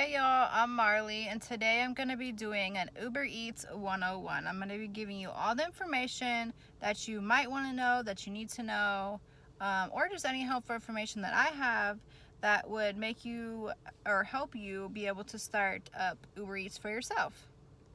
Hey y'all, I'm Marley, and today I'm going to be doing an Uber Eats 101. I'm going to be giving you all the information that you might want to know, that you need to know, or just any helpful information that I have that would make you or help you be able to start up Uber Eats for yourself.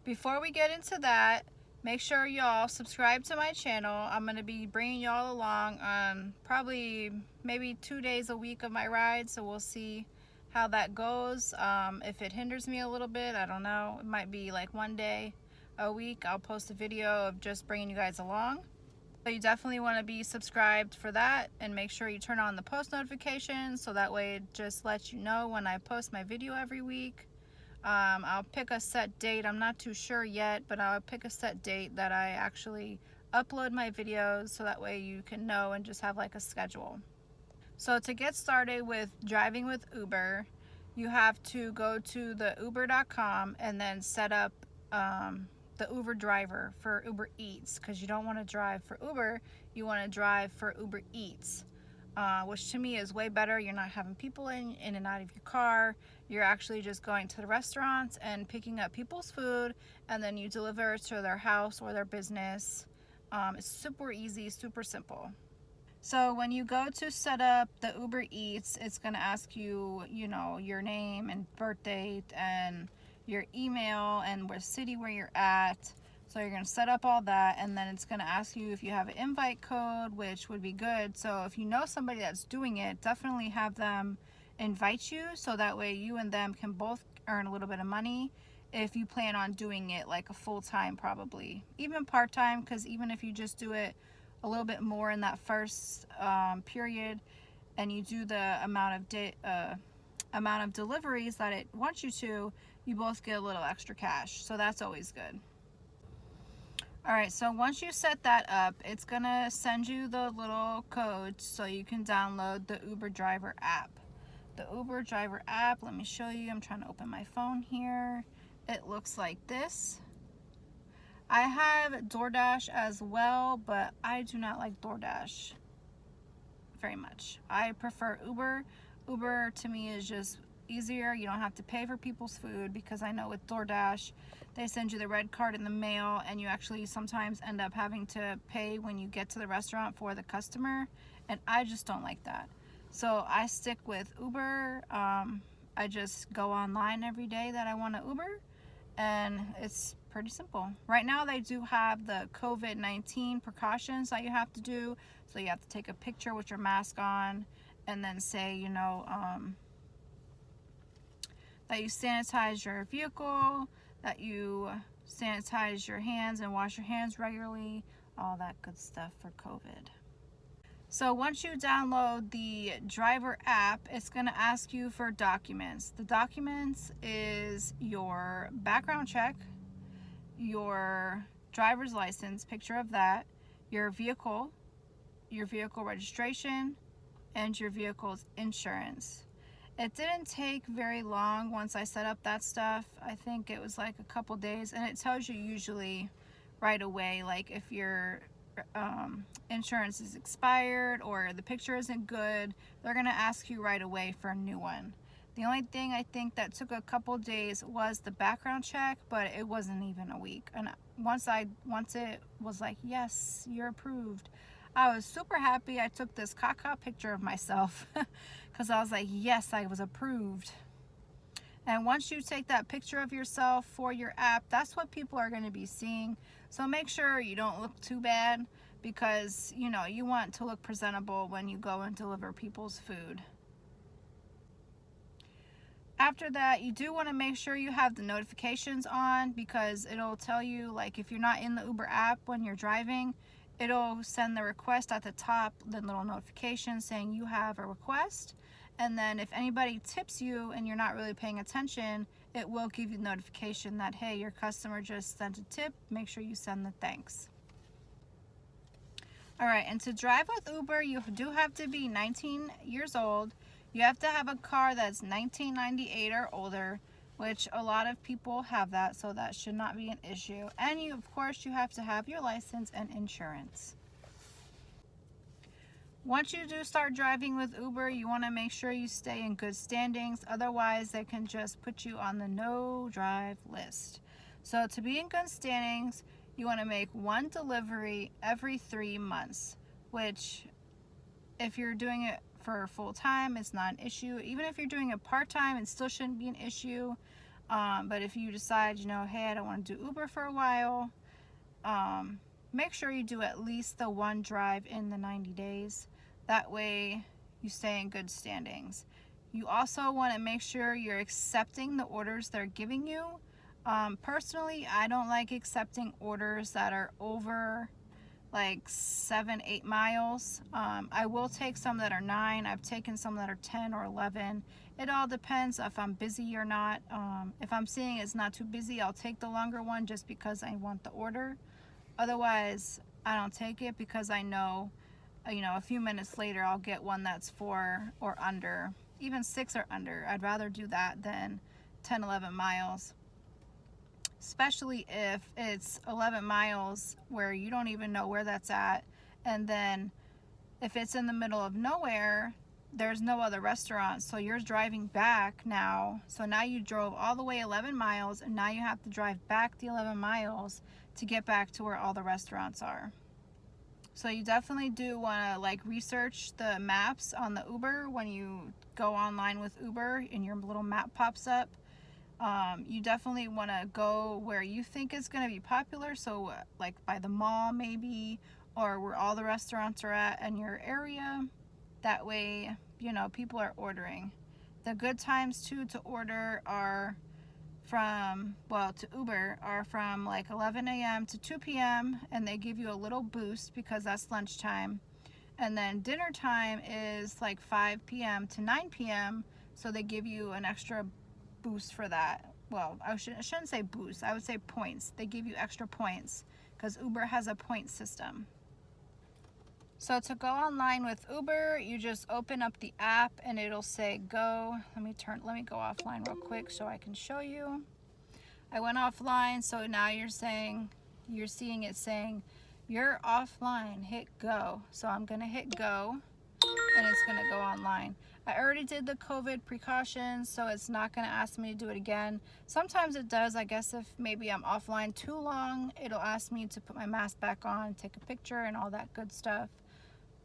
Before we get into that, make sure y'all subscribe to my channel. I'm going to be bringing y'all along on probably maybe 2 days a week of my ride, so we'll see how that goes. If it hinders me a little bit, I don't know. It might be like 1 day a week I'll post a video of just bringing you guys along. So you definitely want to be subscribed for that, and make sure you turn on the post notifications so that way it just lets you know when I post my video every week. I'll pick a set date. I'm not too sure yet, but I'll pick a set date that I actually upload my videos so that way you can know and just have like a schedule. So to get started with driving with Uber, you have to go to the uber.com and then set up the Uber driver for Uber Eats, because you don't want to drive for Uber, you want to drive for Uber Eats, which to me is way better. You're not having people in and out of your car. You're actually just going to the restaurants and picking up people's food, and then you deliver it to their house or their business. It's super easy, super simple. So when you go to set up the Uber Eats, it's going to ask you, your name and birth date and your email and what city where you're at. So you're going to set up all that, and then it's going to ask you if you have an invite code, which would be good. So if you know somebody that's doing it, definitely have them invite you, so that way you and them can both earn a little bit of money if you plan on doing it like a full-time, probably even part-time, because even if you just do it a little bit more in that first period, and you do the amount of deliveries that it wants you to, you both get a little extra cash, so that's always good. All right, so once you set that up, it's gonna send you the little code so you can download the Uber driver app. The Uber driver app, let me show you. I'm trying to open my phone here. It looks like this. I have DoorDash as well, but I do not like DoorDash very much. I prefer Uber. Uber to me is just easier. You don't have to pay for people's food, because I know with DoorDash, they send you the red card in the mail, and you actually sometimes end up having to pay when you get to the restaurant for the customer, and I just don't like that. So I stick with Uber. I just go online every day that I want to Uber, and it's pretty simple. Right now they do have the COVID-19 precautions that you have to do. So you have to take a picture with your mask on, and then say, that you sanitize your vehicle, that you sanitize your hands and wash your hands regularly, all that good stuff for COVID. So once you download the driver app, it's going to ask you for documents. The documents is your background check, your driver's license, picture of that, your vehicle registration, and your vehicle's insurance. It didn't take very long once I set up that stuff. I think it was like a couple days, and it tells you usually right away, like if your insurance is expired or the picture isn't good, they're gonna ask you right away for a new one. The only thing I think that took a couple days was the background check, but it wasn't even a week. And once it was like, yes, you're approved, I was super happy. I took this caca picture of myself because I was like, yes, I was approved. And once you take that picture of yourself for your app, that's what people are going to be seeing. So make sure you don't look too bad, because you want to look presentable when you go and deliver people's food. After that, you do want to make sure you have the notifications on, because it'll tell you, like if you're not in the Uber app when you're driving, it'll send the request at the top, the little notification saying you have a request. And then if anybody tips you and you're not really paying attention, it will give you the notification that, hey, your customer just sent a tip. Make sure you send the thanks. All right, and to drive with Uber, you do have to be 19 years old. You have to have a car that's 1998 or older, which a lot of people have that, so that should not be an issue. And of course, you have to have your license and insurance. Once you do start driving with Uber, you want to make sure you stay in good standings. Otherwise, they can just put you on the no drive list. So to be in good standings, you want to make one delivery every 3 months, which if you're doing it for full time, it's not an issue. Even if you're doing it part time, it still shouldn't be an issue. But if you decide, hey, I don't want to do Uber for a while, make sure you do at least the one drive in the 90 days. That way you stay in good standings. You also want to make sure you're accepting the orders they're giving you. Personally, I don't like accepting orders that are over like 7-8 miles. I will take some that are 9. I've taken some that are 10 or 11. It all depends if I'm busy or not. If I'm seeing it's not too busy, I'll take the longer one just because I want the order. Otherwise, I don't take it because I know, a few minutes later I'll get one that's 4 or under, even 6 or under. I'd rather do that than 10, 11 miles. Especially if it's 11 miles where you don't even know where that's at. And then if it's in the middle of nowhere, there's no other restaurant. So you're driving back now. So now you drove all the way 11 miles and now you have to drive back the 11 miles to get back to where all the restaurants are. So you definitely do want to research the maps on the Uber when you go online with Uber and your little map pops up. You definitely want to go where you think is going to be popular. So like by the mall maybe, or where all the restaurants are at in your area. That way, people are ordering. The good times too to order are to Uber are from like 11 a.m. to 2 p.m. and they give you a little boost because that's lunchtime. And then dinner time is like 5 p.m. to 9 p.m. So they give you an extra boost for that. Well, I shouldn't say boost. I would say points. They give you extra points because Uber has a point system. So to go online with Uber, you just open up the app and it'll say go. Let me go offline real quick so I can show you. I went offline, so now you're seeing it saying you're offline, hit go. So I'm gonna hit go and it's gonna go online. I already did the COVID precautions, so it's not gonna ask me to do it again. Sometimes it does. I guess if maybe I'm offline too long, it'll ask me to put my mask back on, take a picture and all that good stuff.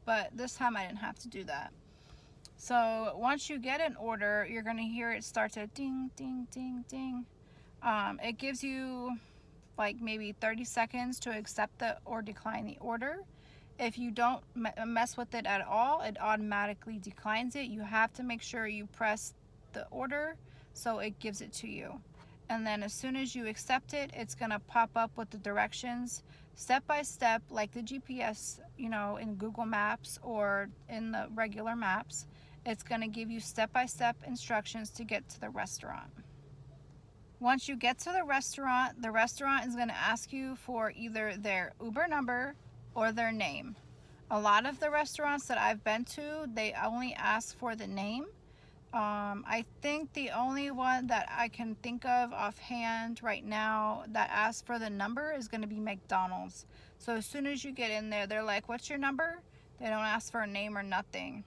But this time I didn't have to do that. So once you get an order, you're gonna hear it start to ding, ding, ding, ding. It gives you like maybe 30 seconds to accept or decline the order. If you don't mess with it at all, it automatically declines it. You have to make sure you press the order so it gives it to you. And then as soon as you accept it, it's gonna pop up with the directions step by step, like the GPS, in Google Maps or in the regular maps. It's gonna give you step-by-step instructions to get to the restaurant. Once you get to the restaurant is gonna ask you for either their Uber number or their name. A lot of the restaurants that I've been to, they only ask for the name. I think the only one that I can think of offhand right now that asks for the number is going to be McDonald's. So as soon as you get in there, they're like, what's your number? They don't ask for a name or nothing.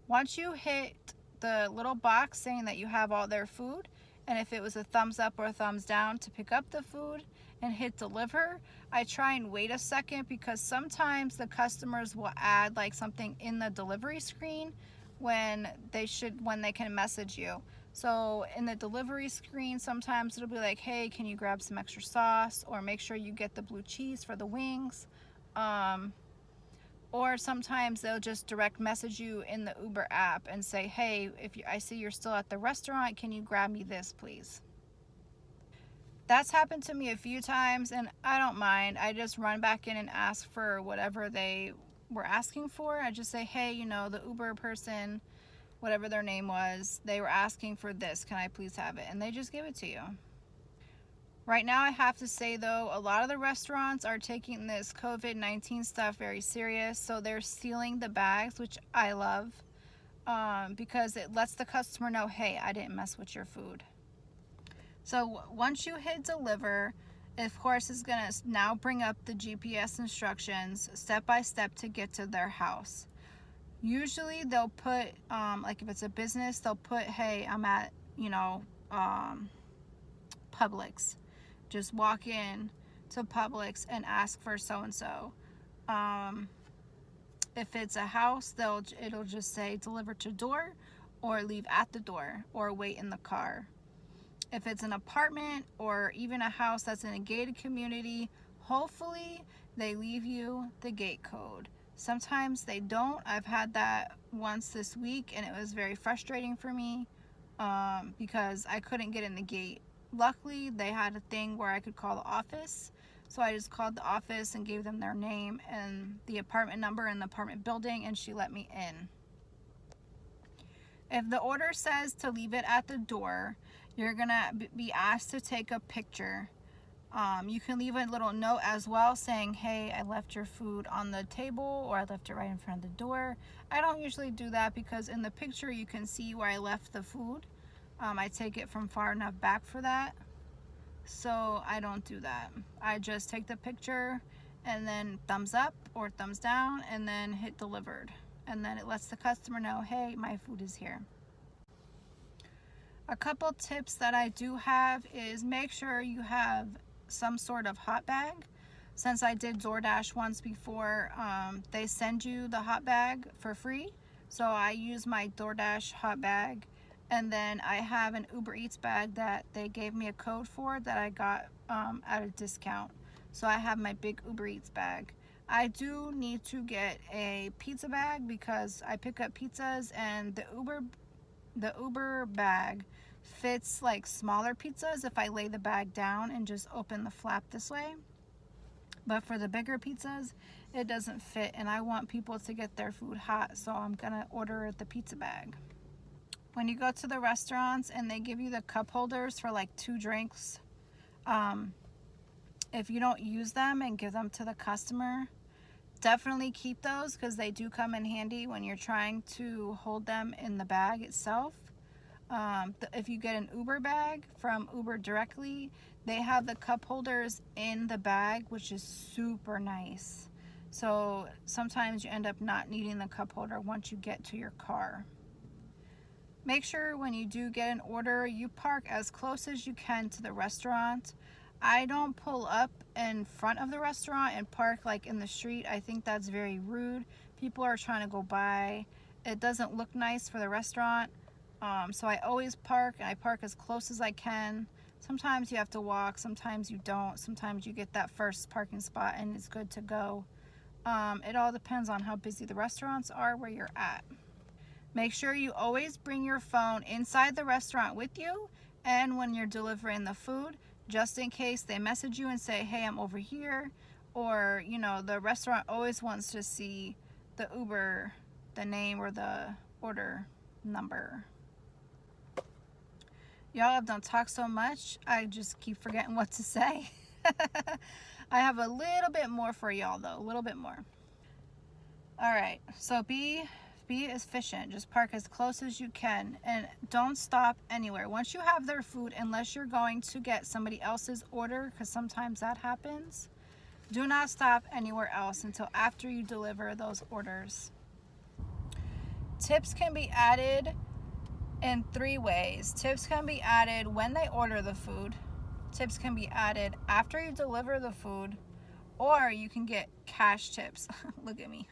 Once you hit the little box saying that you have all their food, and if it was a thumbs up or a thumbs down to pick up the food and hit deliver, I try and wait a second because sometimes the customers will add like something in the delivery screen when they can message you. So in the delivery screen, sometimes it'll be like, hey, can you grab some extra sauce, or make sure you get the blue cheese for the wings. Or sometimes they'll just direct message you in the Uber app and say, hey, I see you're still at the restaurant, can you grab me this, please? That's happened to me a few times and I don't mind. I just run back in and ask for whatever they were asking for. I just say, hey, the Uber person, whatever their name was, they were asking for this, can I please have it? And they just give it to you. Right now, I have to say though, a lot of the restaurants are taking this COVID-19 stuff very serious, so they're sealing the bags, which I love, because it lets the customer know, hey, I didn't mess with your food. So once you hit deliver, of course, it's going to now bring up the GPS instructions step by step to get to their house. Usually they'll put, like if it's a business, they'll put, hey, I'm at, Publix. Just walk in to Publix and ask for so-and-so. If it's a house, it'll just say deliver to door, or leave at the door, or wait in the car. If it's an apartment or even a house that's in a gated community, hopefully they leave you the gate code. Sometimes they don't. I've had that once this week, and it was very frustrating for me because I couldn't get in the gate. Luckily, they had a thing where I could call the office. So I just called the office and gave them their name and the apartment number and the apartment building, and she let me in. If the order says to leave it at the door, you're gonna be asked to take a picture. You can leave a little note as well saying, hey, I left your food on the table, or I left it right in front of the door. I don't usually do that because in the picture you can see where I left the food. I take it from far enough back for that. So I don't do that. I just take the picture and then thumbs up or thumbs down and then hit delivered. And then it lets the customer know, hey, my food is here. A couple tips that I do have is make sure you have some sort of hot bag. Since I did DoorDash once before, they send you the hot bag for free. So I use my DoorDash hot bag. And then I have an Uber Eats bag that they gave me a code for that I got at a discount. So I have my big Uber Eats bag. I do need to get a pizza bag because I pick up pizzas, and the Uber bag fits like smaller pizzas if I lay the bag down and just open the flap this way. But for the bigger pizzas, it doesn't fit, and I want people to get their food hot, so I'm gonna order the pizza bag. When you go to the restaurants and they give you the cup holders for like 2 drinks, if you don't use them and give them to the customer, definitely keep those because they do come in handy when you're trying to hold them in the bag itself. If you get an Uber bag from Uber directly, they have the cup holders in the bag, which is super nice. So sometimes you end up not needing the cup holder once you get to your car. Make sure when you do get an order, you park as close as you can to the restaurant. I don't pull up in front of the restaurant and park like in the street. I think that's very rude. People are trying to go by. It doesn't look nice for the restaurant. So I always park, and I park as close as I can. Sometimes you have to walk, sometimes you don't. Sometimes you get that first parking spot and it's good to go. It all depends on how busy the restaurants are where you're at. Make sure you always bring your phone inside the restaurant with you, and when you're delivering the food, just in case they message you and say, hey, I'm over here, or the restaurant always wants to see the Uber, the name or the order number. Y'all, I've done talk so much, I just keep forgetting what to say. I have a little bit more for y'all though, a little bit more. All right, so be efficient. Just park as close as you can and don't stop anywhere. Once you have their food, unless you're going to get somebody else's order, because sometimes that happens, do not stop anywhere else until after you deliver those orders. Tips can be added in 3 ways. Tips can be added when they order the food. Tips can be added after you deliver the food, or you can get cash tips. Look at me.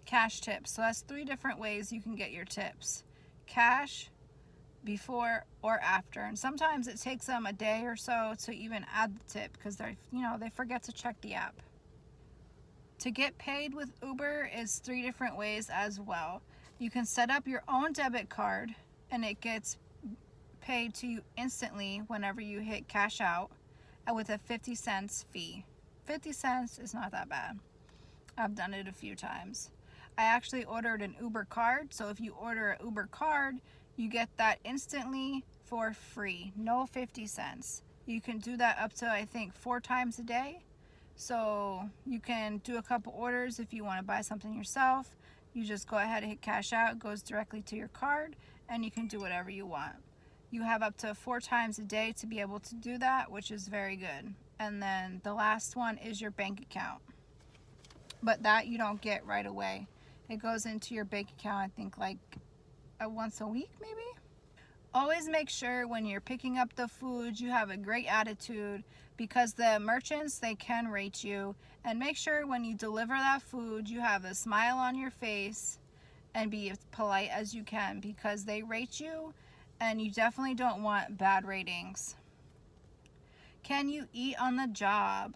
Cash tips. So that's 3 different ways you can get your tips: cash, before, or after. And sometimes it takes them a day or so to even add the tip because they forget to check the app. To get paid with Uber is 3 different ways as well. You can set up your own debit card and it gets paid to you instantly whenever you hit cash out, with a 50 cents fee. 50 cents is not that bad. I've done it a few times. I actually ordered an Uber card, so if you order an Uber card, you get that instantly for free, no 50 cents. You can do that up to, I think, 4 times a day. So you can do a couple orders if you want to buy something yourself. You just go ahead and hit cash out, it goes directly to your card, and you can do whatever you want. You have up to 4 times a day to be able to do that, which is very good. And then the last one is your bank account. but that you don't get right away. It goes into your bank account, I think, like once a week maybe. Always make sure when you're picking up the food you have a great attitude, because the merchants, they can rate you. And make sure when you deliver that food you have a smile on your face and be as polite as you can, because they rate you and you definitely don't want bad ratings. Can you eat on the job?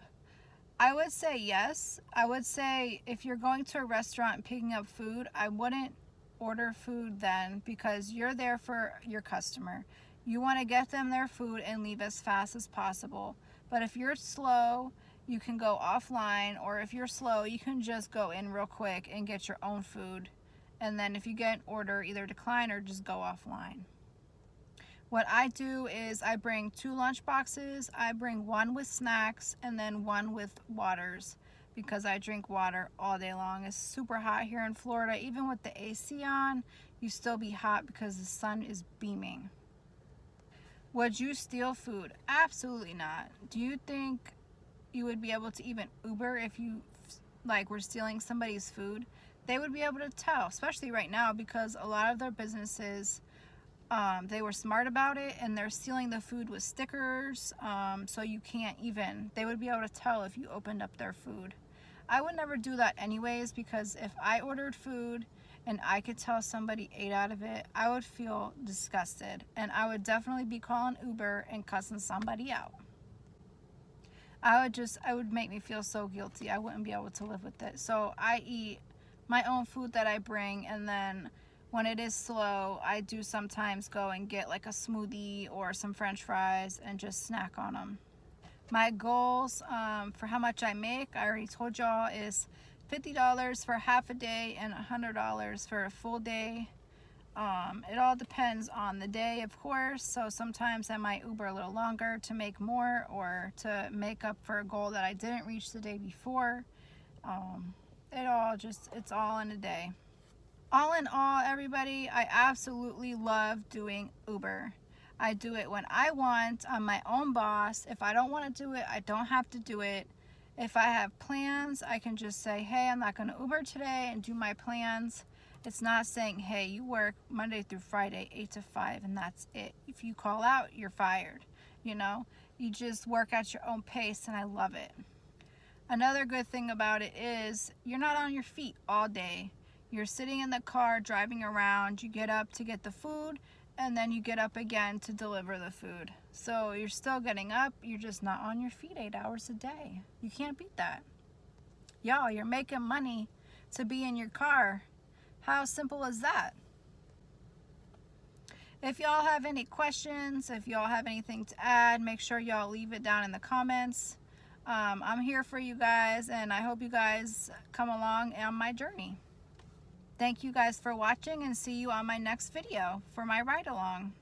I would say yes. I would say if you're going to a restaurant and picking up food, I wouldn't order food then, because you're there for your customer. You want to get them their food and leave as fast as possible. But if you're slow, you can go offline, or if you're slow, you can just go in real quick and get your own food. And then if you get an order, either decline or just go offline. What I do is I bring 2 lunch boxes. I bring one with snacks and then one with waters, because I drink water all day long. It's super hot here in Florida. Even with the AC on, you still be hot because the sun is beaming. Would you steal food? Absolutely not. Do you think you would be able to even Uber if you were stealing somebody's food? They would be able to tell, especially right now, because a lot of their businesses, they were smart about it and they're sealing the food with stickers, so you can't even, they would be able to tell if you opened up their food. I would never do that anyways, because if I ordered food and I could tell somebody ate out of it, I would feel disgusted, and I would definitely be calling Uber and cussing somebody out. It would make me feel so guilty. I wouldn't be able to live with it. So I eat my own food that I bring, and then when it is slow, I do sometimes go and get like a smoothie or some french fries and just snack on them. My goals for how much I make, I already told y'all, is $50 for half a day and $100 for a full day. It all depends on the day, of course. So sometimes I might Uber a little longer to make more, or to make up for a goal that I didn't reach the day before. It's all in a day. All in all, everybody, I absolutely love doing Uber. I do it when I want. I'm my own boss. If I don't want to do it, I don't have to do it. If I have plans, I can just say, hey, I'm not going to Uber today, and do my plans. It's not saying, hey, you work Monday through Friday, 8 to 5, and that's it. If you call out, you're fired. You just work at your own pace, and I love it. Another good thing about it is you're not on your feet all day. You're sitting in the car, driving around. You get up to get the food, and then you get up again to deliver the food. So you're still getting up, you're just not on your feet 8 hours a day. You can't beat that. Y'all, you're making money to be in your car. How simple is that? If y'all have any questions, if y'all have anything to add, make sure y'all leave it down in the comments. I'm here for you guys, and I hope you guys come along on my journey. Thank you guys for watching, and see you on my next video for my ride along.